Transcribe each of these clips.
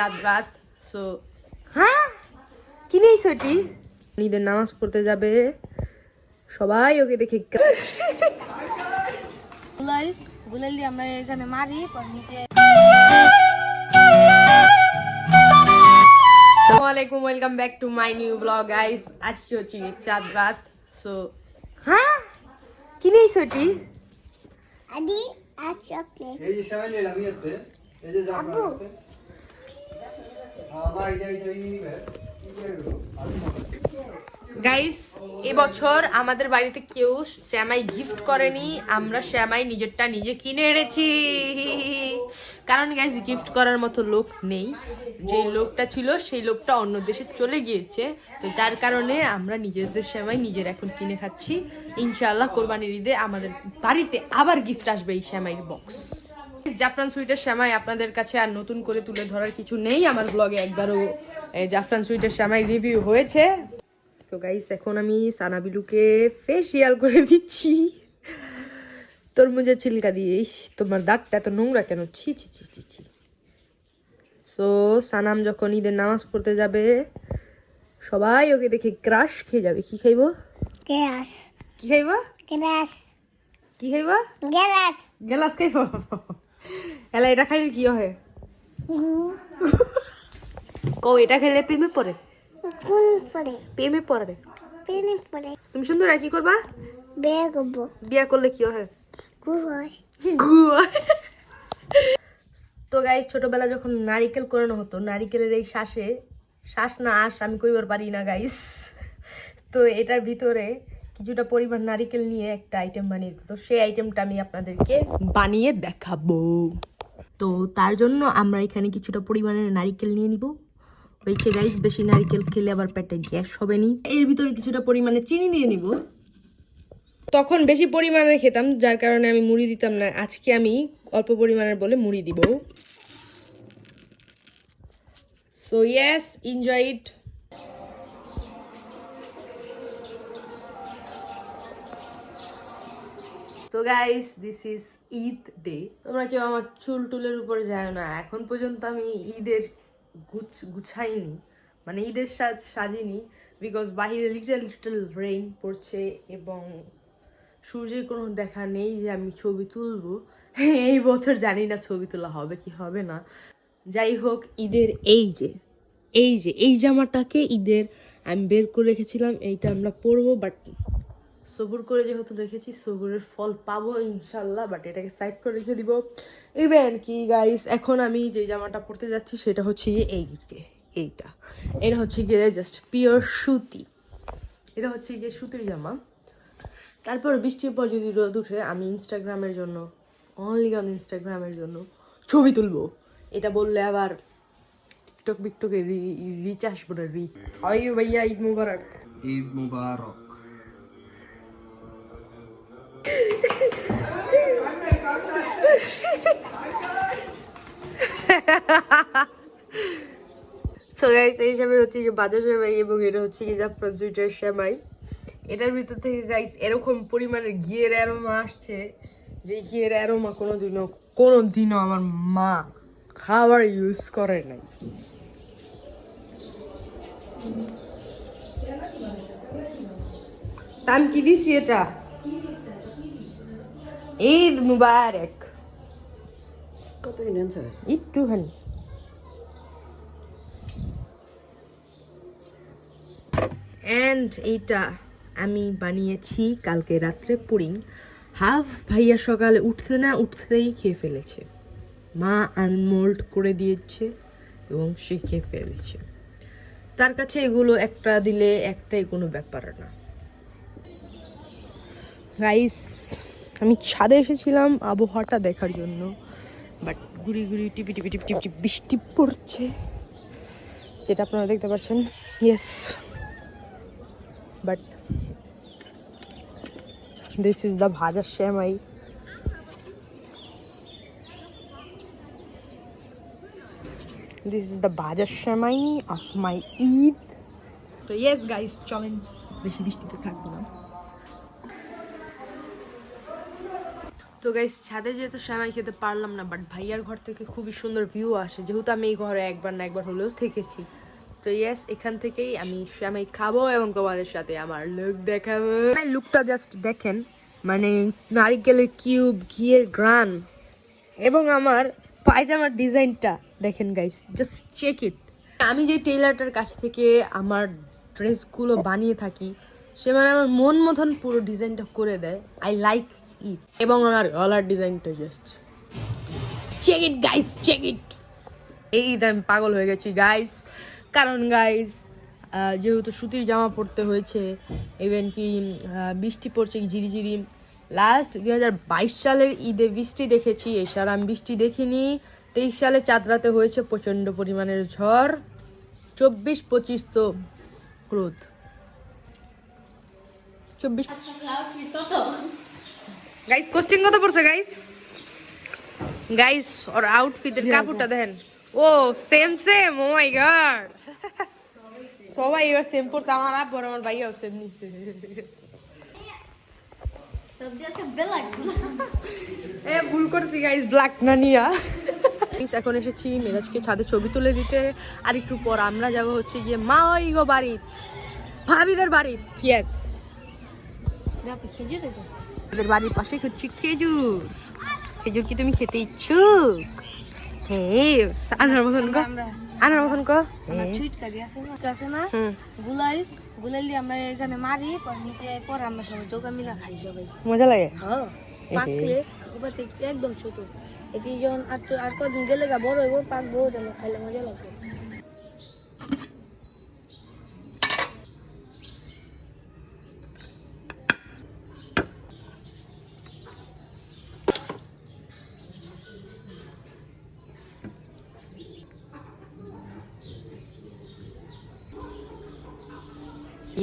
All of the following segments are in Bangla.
রাত সো হ্যাঁ কি নেই সেটি ঈদের নামাজ পড়তে যাবে সবাই ওকে দেখে বুলালি আমরা এখানে মারি আসসালামু আলাইকুম welcome back to my new blog guys আজকে হচ্ছে চাঁদ রাত সো হ্যাঁ কি নেই সেটি আদি আর চকলেট এই যে সবাই নিলাম ইয়াতে এই যে জামা আছে ভাই যাই গাইস এবছর আমাদের বাড়িতে কেউ শ্যামাই গিফট করেনি আমরা শ্যামাই নিজেরটা নিজে কিনে এনেছি কারণ গাইস গিফট করার মতো লোক নেই যে লোকটা ছিল সেই লোকটা অন্য দেশে চলে গিয়েছে তো যার কারণে আমরা নিজেদের শ্যামাই নিজের এখন কিনে খাচ্ছি ইনশাআল্লাহ কোরবানির ঈদে আমাদের বাড়িতে আবার গিফট আসবে এই শ্যামাইয়ের বক্স জাফরান সুইটের শ্যামাই আপনাদের কাছে আর নতুন করে তুলে ধরার কিছু নেই আমার ব্লগে একবারও জাফরান সুইটের শ্যামাই রিভিউ হয়েছে তো গাইস এখন আমি সানাবিলুকে ফেসিয়াল করে দিচ্ছি তরমুজের ছিলকা দিয়ে তোমার দাঁতটা এত নোংরা কেন ছি ছি ছি ছি ছি সো সানাম যখন ঈদের নামাজ পড়তে যাবে সবাই ওকে দেখে ক্রাশ খেয়ে যাবে কি খাইবো গ্যাস কি খাইবা গ্যাস কি খাইবা গ্যাস গেলাস খাইবো এলা এটা খাইলে কি হয় কও এটা খেলে প্রেমে পড়ে কোন পড়ে প্রেমে পড়ে পেনে পড়ে তুমি সুন্দর কি করবা বিয়ে করবো বিয়া করলে কি হয় গুয় তো গাইস ছোটবেলা যখন নারিকেল করানো হতো নারিকেলের এই শ্বাস না আস আমি কইবার পারি না গাইস তো এটার ভিতরে কিছুটা পরিমাণ নারিকেল নিয়ে একটা আইটেম বানিয়ে দিত সেই আইটেমটা আমি আপনাদেরকে বানিয়ে দেখাবো তো তার জন্য আমরা এখানে কিছুটা পরিমাণের নারিকেল নিয়ে নিব হয়েছে গাইস বেশি নারিকেল খেলে আবার পেটে গ্যাস হবে নি এর ভিতরে কিছুটা পরিমাণে চিনি দিয়ে নিব তখন বেশি পরিমাণে খেতাম যার কারণে আমি মুড়ি দিতাম না আজকে আমি অল্প পরিমাণের বলে মুড়ি দিব সো ইয়েস এনজয় ইট তো guys this is Eid day তোমরা কেউ আমার চুল টুলের উপরে যায় না এখন পর্যন্ত আমি ঈদের গুছাইনি মানে ঈদের সাজিনি বিকজ বাহিরে লিটল লিটল রেইন পড়ছে এবং সূর্যের কোনো দেখা নেই যে আমি ছবি তুলবো এই বছর জানি না ছবি তোলা হবে কি হবে না যাই হোক ঈদের এই জামাটাকে ঈদের আমি বের করে রেখেছিলাম এইটা আমরা পরবো বাট সবুর করে যেহেতু রেখেছি সবুরের ফল পাবো ইনশাল্লাহ বাট এটাকে সাইড করে রেখে দিব ইভেন কি গাইস এখন আমি যে জামাটা পরতে যাচ্ছি সেটা হচ্ছে এইটা এটা হচ্ছে গিয়ে জাস্ট পিওর সুতি এটা হচ্ছে গিয়ে সুতির জামা তারপর বৃষ্টির পর যদি রোদ উঠে আমি ইনস্টাগ্রামের জন্য অনলি অন ইনস্টাগ্রামের জন্য ছবি তুলবো এটা বললে আবার টিকটকে রিচ আসবো না ভাইয়া ঈদ মুবারক ঈদ মুবারক তো গাইস এই সেমাই হচ্ছে কি বাজা সেমাই এবং এটা হচ্ছে কি জাফরান সুইটের সেমাই এটার ভিতর থেকে গাইস এরকম পরিমাণের ঘিয়ের অ্যারোমা আসছে যে ঘিয়ের অ্যারোমা কোনোদিনও আমার মা খাবার ইউজ করে নাই আমি কি দিছি এটা ঈদ মুবারক কত কিনেছ একটুখানি অ্যান্ড এইটা আমি বানিয়েছি কালকে রাত্রে পুডিং হাফ ভাইয়া সকালে উঠতেই খেয়ে ফেলেছে মা আনমোল্ড করে দিয়েছে এবং সে খেয়ে ফেলেছে তার কাছে এগুলো একটা দিলে একটাই কোনো ব্যাপার না গাইস আমি ছাদে এসেছিলাম আবহাওয়াটা দেখার জন্য বাট ঘুরি টিপি বৃষ্টি পড়ছে যেটা আপনারা দেখতে পাচ্ছেন yes but this is the ভাজা সেমাই দিস ইজ দ্য ভাজা সেমাই অফ মাই ঈদ তো ইয়েস গাইস চলেন বেশি বৃষ্টিতে থাকবো না তো গাইস ছাদে যেহেতু সেমাই খেতে পারলাম না, বাট ভাইয়ার ঘর থেকে খুবই সুন্দর ভিউ আসে, যেহেতু আমি এই ঘরে একবার না একবার হলেও থেকেছি। তো ইয়েস, এখান থেকেই আমি সেমাই খাবো এবং তোমাদের সাথে আমার লুক দেখাবো। লুকটা জাস্ট দেখেন, মানে নারিকেলের কিউব, ঘিয়ের গ্রান এবং আমার পায়জামার ডিজাইনটা দেখেন গাইস, জাস্ট চেক ইট। আমি যে টেইলারটার কাছ থেকে আমার ড্রেসগুলো বানিয়ে থাকি, সে মানে আমার মন মতন পুরো ডিজাইনটা করে দেয়। I like it. এবং আমার গলার ডিজাইনটা just check it guys, check it. এই ঈদে আমি পাগল হয়ে গেছি গাইস, কারণ গাইস যেহেতু সুতির জামা পরতে হয়েছে, ইভেন কি বৃষ্টি পড়ছে ঝিরিঝিরি। লাস্ট 2022 সালের ঈদে বৃষ্টি দেখেছি, এছাড়া আমি বৃষ্টি দেখিনি। 23 সালে চাঁদরাতে হয়েছে প্রচণ্ড পরিমাণের ঝড়। 24-25 তো ক্রোধ। 24 গাইস কোস্টিং কত পড়ছে গাইস? গাইস ওর আউটফিটের কাপড়টা দেখেন, ও সেম সেম, ও মাই গড। সবাই এবার সেম পড়ছে, আমার আব্বু আর আমার ভাইয়াও সেম নিছে। এ ভুল করছি গাইস, ব্ল্যাক না নিয়া। এখন এসেছি মেরাজকে ছাদে ছবি তুলে দিতে, আর একটু পর আমরা যাব হচ্ছে গিয়ে মাইগো বাড়িত, ভাবিদের বাড়িত। ইয়েস, ওদের বাড়ির পাশে হচ্ছে খেজুর। খেজুর কি তুমি খেতে ইচ্ছুক? হ্যাঁ, আনার মতন কো, আনার মতন কো। ছুটকারি আছে না গুলাই দিয়ে আমরা এখানে মারি, পর আমরা সবাই দোকান মিলা খাই সবাই। মজা লাগে। হ্যাঁ, পাকলে ওবার থেকে একদম ছোট, এটি যখন আর কদিন গেলে বড় হইব, পাকবো, যেন খাইলে মজা লাগবে।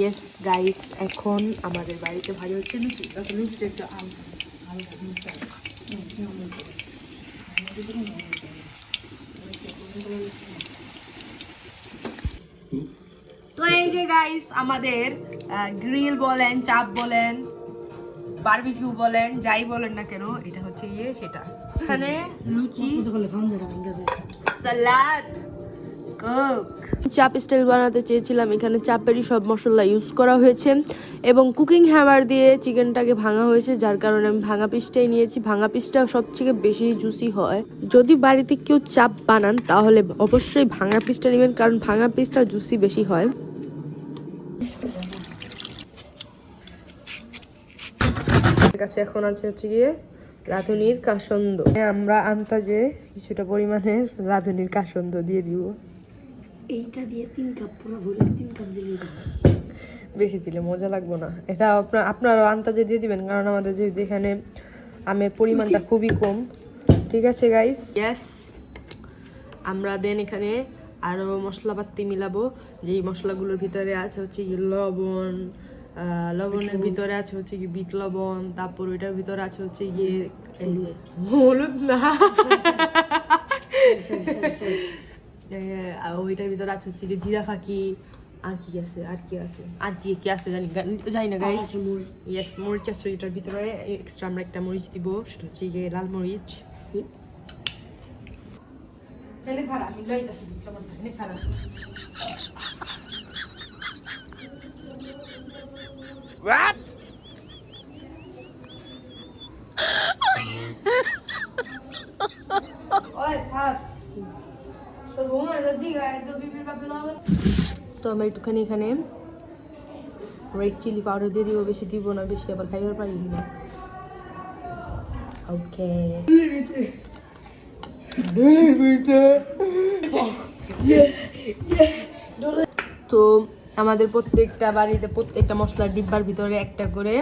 ইয়েস গাইস, এখন আমাদের বাড়িতে ভারী হচ্ছে লুচি। লুচিটা একটু তো এই যে গাইস আমাদের গ্রিল বলেন, চাপ বলেন, বারবিকিউ বলেন, যাই বলেন না কেন, এটা হচ্ছে ইয়ে সেটা। এখানে লুচি, সালাদ, কোক। চাপ স্টাইল বানাতে চেয়েছিলাম, এখানে চাপেরই সব মশলা ইউজ করা হয়েছে এবং কুকিং হ্যামার দিয়ে চিকেনটাকে ভাঙা হয়েছে, যার কারণে আমি ভাঙা পিসটাই নিয়েছি। ভাঙা পিসটা সবথেকে বেশি জুসি হয়। যদি বাড়িতে কেউ চাপ বানান তাহলে অবশ্যই ভাঙা পিসটা নেবেন, কারণ ভাঙা পিসটা জুসি বেশি হয়। কাছে এখন আছে হচ্ছে গিয়ে রাঁধুনির কাসন্দ। আমরা আন্তাজে কিছুটা পরিমাণের রাঁধুনির কাসন্দ দিয়ে দিব। এইটা দিয়ে 3 কাপ পুরো ভরে 3 কাপ দিয়ে দিন, বেশি দিলে মজা লাগবে না। এটা আপনারা আন্তাজে দিয়ে দিবেন, কারণ আমাদের যেহেতু এখানে আমের পরিমাণটা খুবই কম। ঠিক আছে গাইস, ইয়েস, আমরা দেন এখানে আরো মশলাপাতি মিলাবো। যেই মশলাগুলোর ভিতরে আছে হচ্ছে লবণ, লবণের ভিতরে আছে হচ্ছে কি বিট লবণ, তারপর ওইটার ভিতরে আছে হচ্ছে গিয়ে হলুদ না, ওইটার ভিতরে আছে হচ্ছে গিয়ে জিরা ফাঁকি, আর কি আছে জানি না গাইস। ইয়েস, মরিচ আছে এটার ভিতরে, এক্সট্রা আমরা একটা মরিচ দিব, সেটা হচ্ছে গিয়ে লাল মরিচ। তো আমরা একটুখানি এখানে রেড চিলি পাউডার দিয়ে দিব, বেশি দিব না, বেশি আবার খাইবার পারি না। ওকে, তো আমাদের প্রত্যেকটা বাড়িতে প্রত্যেকটা মশলার ডিব্বার ভিতরে একটা করে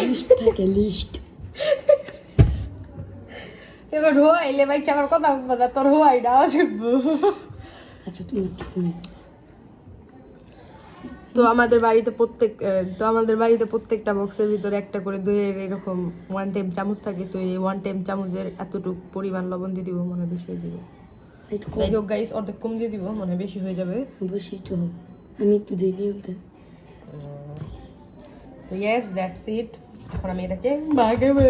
লিস্ট থাকে, লিস্ট। এবার হোয়াইলে ভাই আমার কথা বলবো না, তোর হোয়াই না আসবো। আচ্ছা তুমি তো আমাদের বাড়িতে প্রত্যেকটা বক্সের ভিতরে একটা করে দইয়ের এরকম 1 টাইম চামচ থাকে। তো এই 1 টাইম চামচের এতটুকু পরিমাণ লবণ দিয়ে দিব, মনে হয় বেশি হয়ে যাবে। যাই হোক গাইস, অর্ধেক কম দিয়ে দিব, মনে হয় বেশি হয়ে যাবে। বেশি তো আমি একটু দিয়ে দিই। তো ইয়েস, দ্যাটস ইট। এখন আমি এটাকে মাখাবো।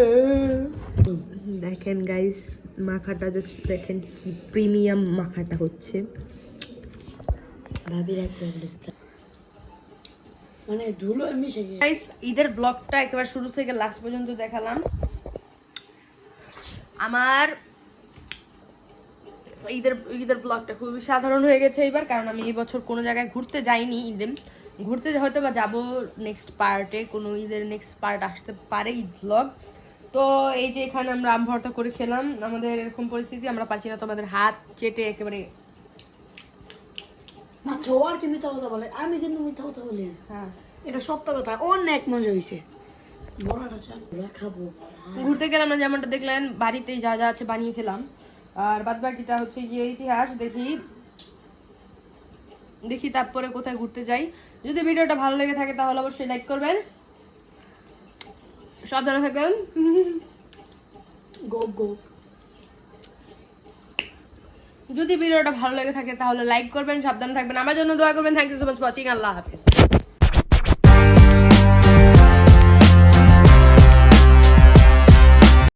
দেখেন গাইস, মাখাটা জাস্ট দেখেন কি প্রিমিয়াম মাখাটা হচ্ছে। ভাবির একটা মানে ধুলো মিশে গেছে। গাইস, ঈদের ব্লগটা একেবারে শুরু থেকে লাস্ট পর্যন্ত দেখালাম। আমার ঈদের ব্লগটা খুবই সাধারণ হয়ে গেছে এবার, কারণ আমি এই বছর কোনো জায়গায় ঘুরতে যাইনি। ঈদে ঘুরতে হয়তো বা যাবো নেক্সট পার্টে, কোনো ঈদের নেক্সট পার্ট আসতে পারে ঈদ ব্লগ। তো এই যে এখানে আমরা আম ভর্তা করে খেলাম, আমাদের এরকম পরিস্থিতি, আমরা পারছি না তোমাদের হাত চেটে একেবারে। না আর কি মিথ্যা কথা বলে, আমি কিন্তু মিথ্যা কথা বলি না। হ্যাঁ, এটা সত্য কথা, অনেক মজা হয়েছে। বড়াটা চাল খাবো। ঘুরতে গেলাম না, যেমনটা দেখলেন বাড়িতেই যা যা আছে বানিয়ে খেলাম। আর বাদ বাকিটা হচ্ছে গিয়ে ইতিহাস। দেখি তারপরে কোথায় ঘুরতে যাই। যদি ভিডিওটা ভালো লেগে থাকে তাহলে অবশ্যই লাইক করবেন, সাবধানে থাকবেন। গো গো। যদি ভিডিওটা ভালো লেগে থাকে তাহলে লাইক করবেন, সাবধানে থাকবেন, আমার জন্য দোয়া করবেন। Thank you so much watching. আল্লাহ হাফেজ।